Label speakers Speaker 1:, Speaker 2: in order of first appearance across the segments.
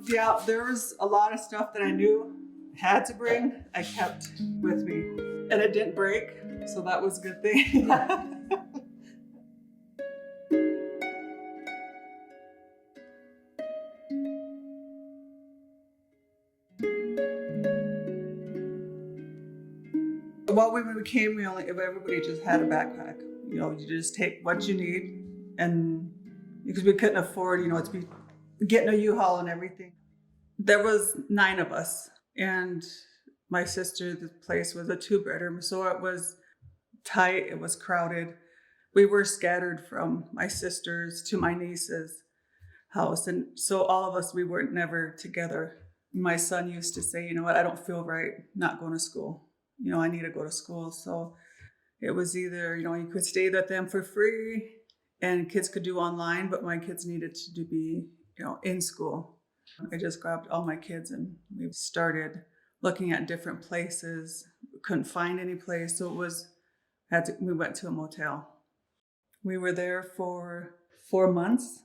Speaker 1: Yeah, there was a lot of stuff that I knew had to bring, I kept with me. And it didn't break, so that was a good thing. Well, when we came, everybody just had a backpack. You know, you just take what you need, and because we couldn't afford, getting a U-Haul and everything. There was 9 of us, and my sister, the place was a 2-bedroom, so it was tight, it was crowded. We were scattered from my sister's to my niece's house, and so all of us, we weren't never together. My son used to say, you know what, I don't feel right not going to school. I need to go to school. So it was either, you could stay with them for free and kids could do online, but my kids needed to be, in school. I just grabbed all my kids and we started looking at different places. We couldn't find any place. So we went to a motel. We were there for 4 months.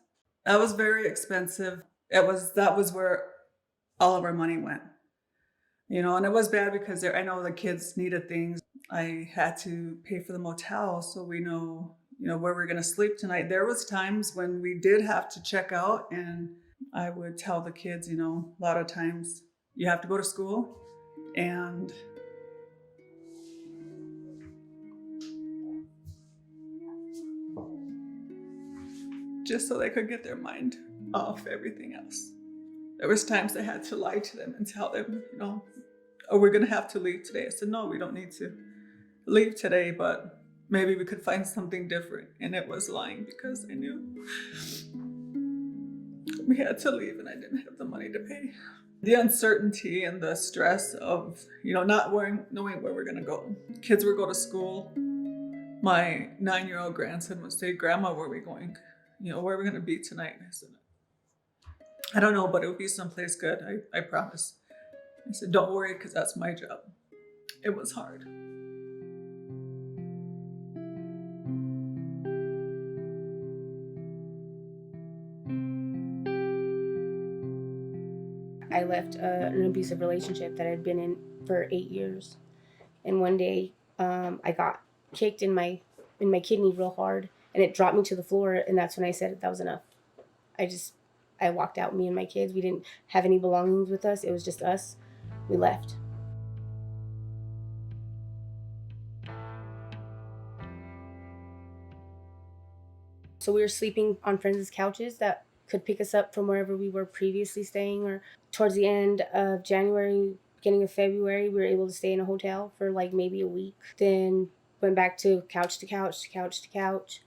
Speaker 1: That was very expensive. That was where all of our money went. And it was bad because I know the kids needed things. I had to pay for the motel, so we know, where we're going to sleep tonight. There was times when we did have to check out, and I would tell the kids, a lot of times you have to go to school, and just so they could get their mind off everything else. There was times I had to lie to them and tell them, oh, we're going to have to leave today. I said, no, we don't need to leave today, but maybe we could find something different. And it was lying because I knew we had to leave and I didn't have the money to pay. The uncertainty and the stress of, not knowing where we're going to go. Kids would go to school. My 9-year-old grandson would say, Grandma, where are we going? Where are we going to be tonight? And I said, I don't know, but it would be someplace good. I promise. I said, don't worry, because that's my job. It was hard.
Speaker 2: I left an abusive relationship that I'd been in for 8 years. And one day I got kicked in my kidney real hard, and it dropped me to the floor. And that's when I said that was enough. I walked out, me and my kids. We didn't have any belongings with us. It was just us. We left. So we were sleeping on friends' couches that could pick us up from wherever we were previously staying, or towards the end of January, beginning of February, we were able to stay in a hotel for like maybe a week. Then went back to couch to couch to couch to couch.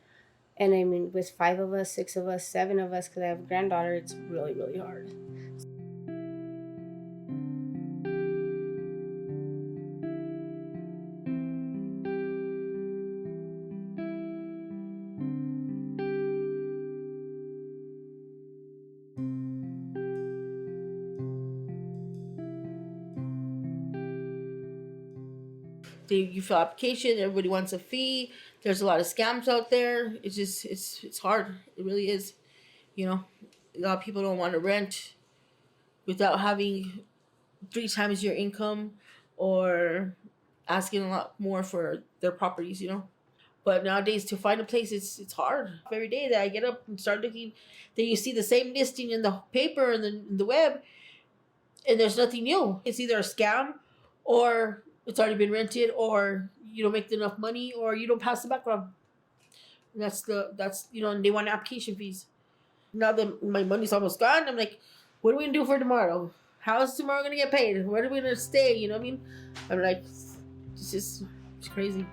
Speaker 2: And I mean, with 5 of us, 6 of us, 7 of us, because I have a granddaughter, it's really, really hard.
Speaker 3: You fill application, everybody wants a fee. There's a lot of scams out there. It's just it's hard. It really is. A lot of people don't want to rent without having 3 times your income or asking a lot more for their properties. But nowadays, to find a place, it's hard. Every day that I get up and start looking, then you see the same listing in the paper and the web, and there's nothing new. It's either a scam, or it's already been rented, or you don't make enough money, or you don't pass the background. And and they want application fees. Now that my money's almost gone, I'm like, what are we gonna do for tomorrow? How is tomorrow gonna get paid? Where are we gonna stay? You know what I mean? I'm like, it's crazy.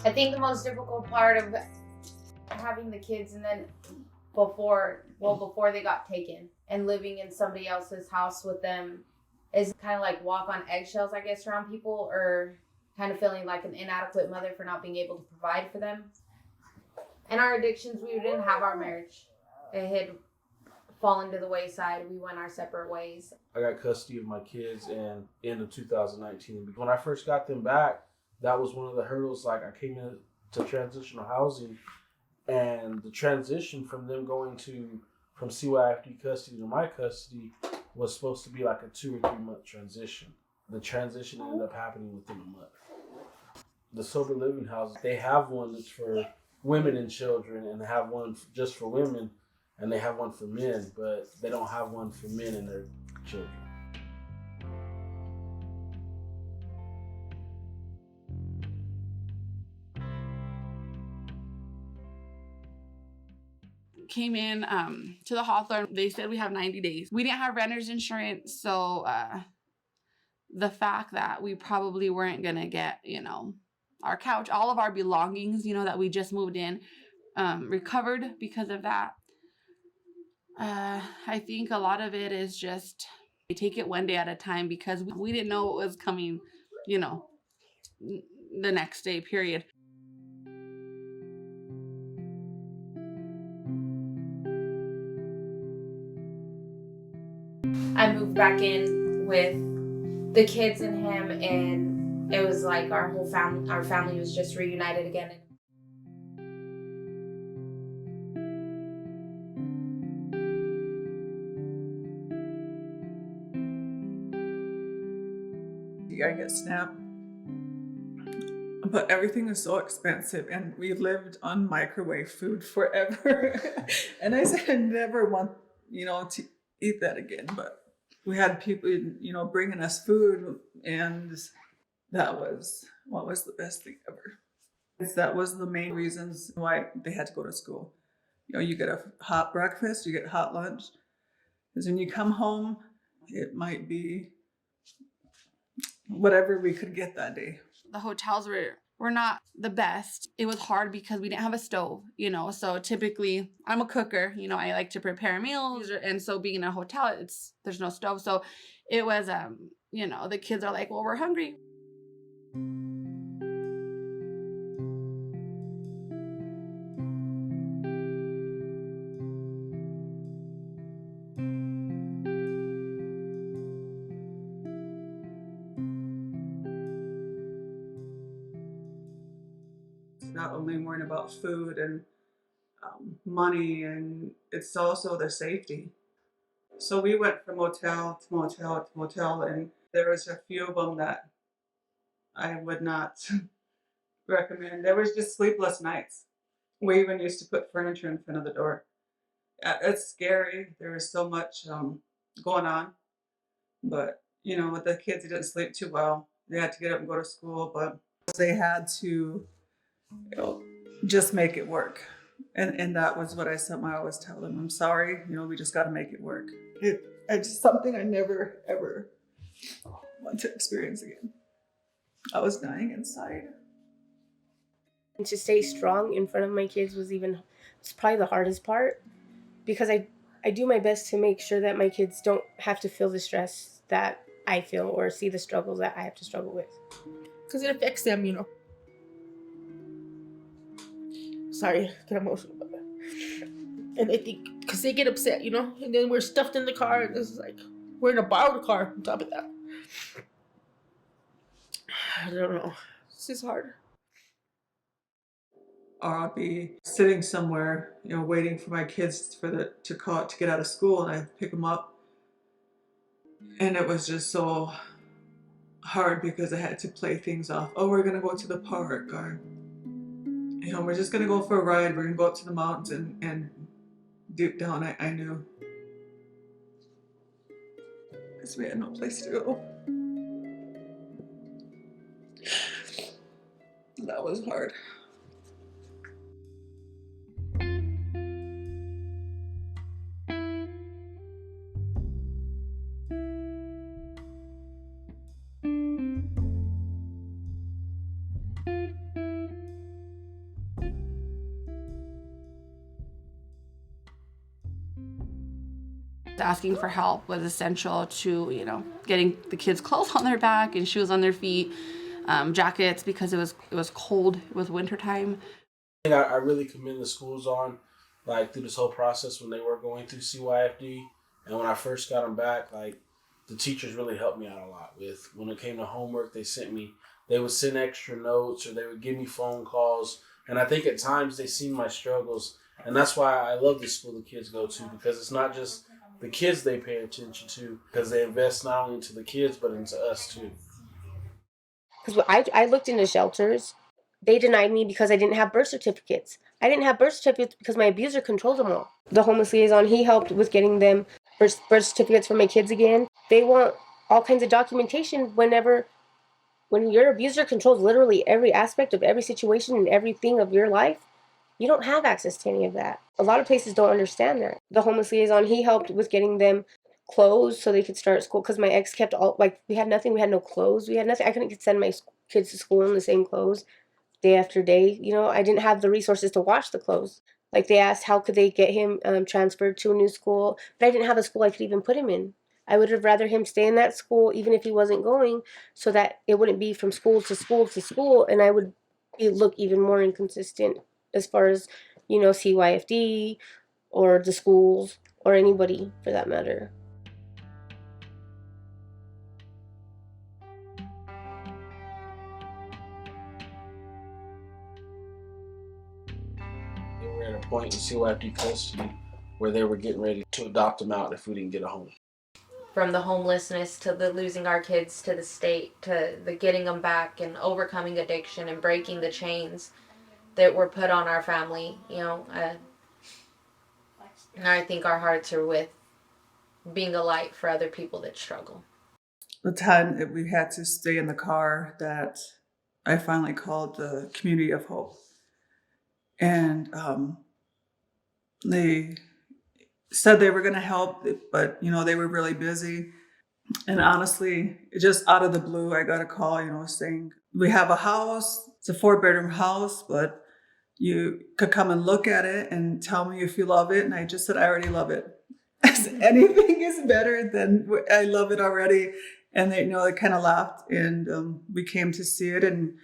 Speaker 2: I think the most difficult part of having the kids and then before they got taken and living in somebody else's house with them is kind of like walk on eggshells, I guess, around people, or kind of feeling like an inadequate mother for not being able to provide for them. And our addictions, we didn't have our marriage. It had fallen to the wayside. We went our separate ways.
Speaker 4: I got custody of my kids in end of 2019. When I first got them back, that was one of the hurdles. Like, I came into transitional housing, and the transition from them going from CYFD custody to my custody was supposed to be like a 2 or 3 month transition. The transition ended up happening within a month. The sober living houses, they have one that's for women and children, and they have one just for women, and they have one for men, but they don't have one for men and their children.
Speaker 5: Came in to the Hawthorne. They said we have 90 days. We didn't have renter's insurance, so the fact that we probably weren't gonna get, our couch, all of our belongings, that we just moved in, recovered because of that. I think a lot of it is just we take it one day at a time because we didn't know what was coming, the next day, period.
Speaker 2: I moved back in with the kids and him, and it was like our family was just reunited again.
Speaker 1: I get SNAP, but everything is so expensive, and we lived on microwave food forever. And I said I never want, to eat that again. But we had people, bringing us food, and that was the best thing ever. That was the main reasons why they had to go to school. You get a hot breakfast, you get hot lunch, because when you come home, it might be whatever we could get that day.
Speaker 5: The hotels were not the best. It was hard because we didn't have a stove, so typically I'm a cooker, I like to prepare meals, and so being in a hotel, there's no stove. So it was, the kids are like, well, we're hungry.
Speaker 1: Not only worrying about food and money, and it's also their safety. So we went from motel to motel to motel, and there was a few of them that I would not recommend. There was just sleepless nights. We even used to put furniture in front of the door. It's scary. There was so much going on, but with the kids, they didn't sleep too well. They had to get up and go to school, but they had to just make it work. And that was what I always tell them. I'm sorry, we just got to make it work. It's something I never, ever want to experience again. I was dying inside.
Speaker 2: And to stay strong in front of my kids it's probably the hardest part, because I do my best to make sure that my kids don't have to feel the stress that I feel or see the struggles that I have to struggle with.
Speaker 3: Because it affects them, Sorry, get emotional about that. And I think because they get upset, and then we're stuffed in the car, and this is like we're in a borrowed car on top of that. I don't know. This is hard.
Speaker 1: Or I'll be sitting somewhere, waiting for my kids to get out of school, and I pick them up, and it was just so hard because I had to play things off. Oh, we're gonna go to the park, or we're just gonna go for a ride. We're gonna go up to the mountains, and deep down, I knew, because we had no place to go. That was hard.
Speaker 5: Asking for help was essential to, getting the kids clothes on their back and shoes on their feet, jackets because it was cold. It was wintertime.
Speaker 4: I really commend the schools on, like, through this whole process when they were going through CYFD. And when I first got them back, like, the teachers really helped me out a lot with, when it came to homework, they would send extra notes or they would give me phone calls. And I think at times they seen my struggles. And that's why I love the school the kids go to, because it's not just the kids they pay attention to, because they invest not only into the kids, but into us too.
Speaker 2: Because I looked into shelters. They denied me because I didn't have birth certificates. I didn't have birth certificates because my abuser controlled them all. The homeless liaison, he helped with getting them birth certificates for my kids again. They want all kinds of documentation when your abuser controls literally every aspect of every situation and everything of your life. You don't have access to any of that. A lot of places don't understand that. The homeless liaison, he helped with getting them clothes so they could start school, because my ex kept we had nothing. We had no clothes. We had nothing. I couldn't send my kids to school in the same clothes day after day. I didn't have the resources to wash the clothes. Like, they asked how could they get him transferred to a new school, but I didn't have a school I could even put him in. I would have rather him stay in that school even if he wasn't going, so that it wouldn't be from school to school to school, and I would look even more inconsistent as far as, CYFD or the schools or anybody for that matter.
Speaker 4: They were at a point in CYFD custody where they were getting ready to adopt them out if we didn't get a home.
Speaker 6: From the homelessness to the losing our kids to the state to the getting them back and overcoming addiction and breaking the chains that were put on our family, and I think our hearts are with being a light for other people that struggle.
Speaker 1: The time that we had to stay in the car, that I finally called the Community of Hope. And they said they were going to help, but, they were really busy. And honestly, just out of the blue, I got a call, saying, we have a house, it's a 4-bedroom house, but you could come and look at it and tell me if you love it. And I just said, I already love it. Anything is better than I love it already. And they, they kind of laughed, and we came to see it, and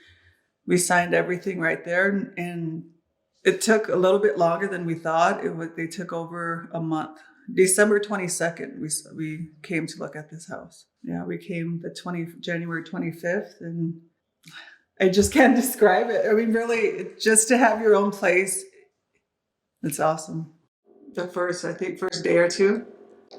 Speaker 1: we signed everything right there. And it took a little bit longer than we thought. They took over a month. December 22nd, we came to look at this house. Yeah, we came January 25th, and I just can't describe it. I mean, really, just to have your own place, it's awesome. The first day or two,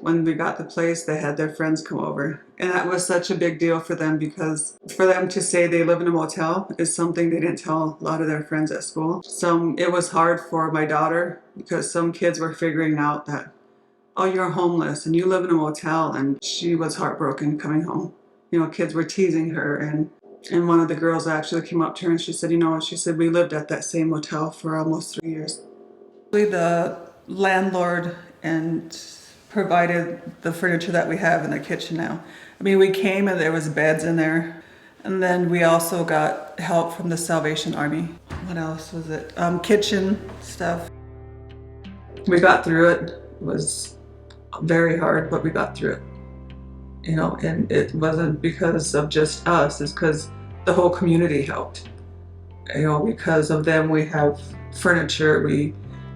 Speaker 1: when we got the place, they had their friends come over. And that was such a big deal for them, because for them to say they live in a motel is something they didn't tell a lot of their friends at school. It was hard for my daughter, because some kids were figuring out that, oh, you're homeless and you live in a motel, and she was heartbroken coming home. Kids were teasing her, and one of the girls actually came up to her and she said, we lived at that same motel for almost 3 years. The landlord and provided the furniture that we have in the kitchen now. I mean, we came and there was beds in there. And then we also got help from the Salvation Army. What else was it? Kitchen stuff. We got through it. It was very hard, but we got through it. And it wasn't because of just us, it's because the whole community helped. Because of them, we have furniture,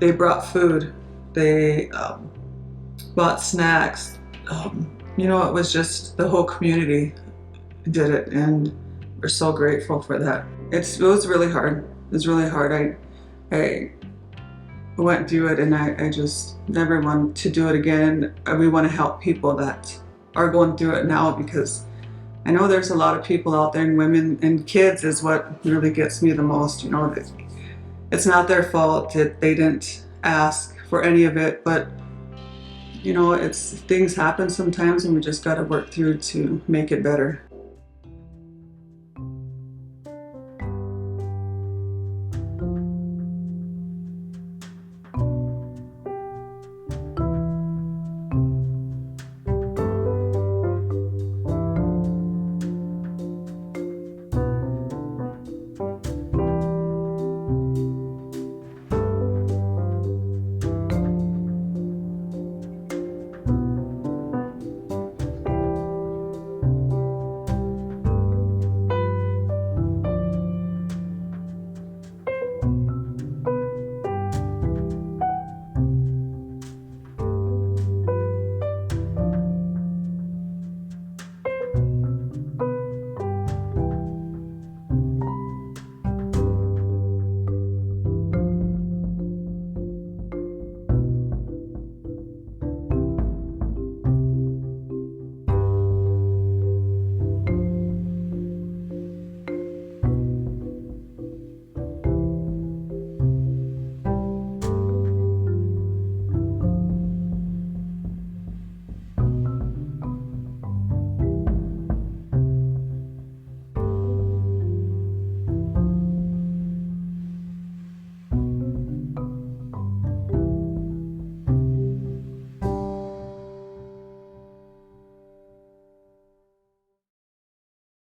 Speaker 1: they brought food, they bought snacks. It was just the whole community did it, and we're so grateful for that. It was really hard. It was really hard. I went through it, and I just never want to do it again. We want to help people that are going through it now, because I know there's a lot of people out there, and women and kids is what really gets me the most. It's not their fault that they didn't ask for any of it, but things happen sometimes, and we just got to work through to make it better.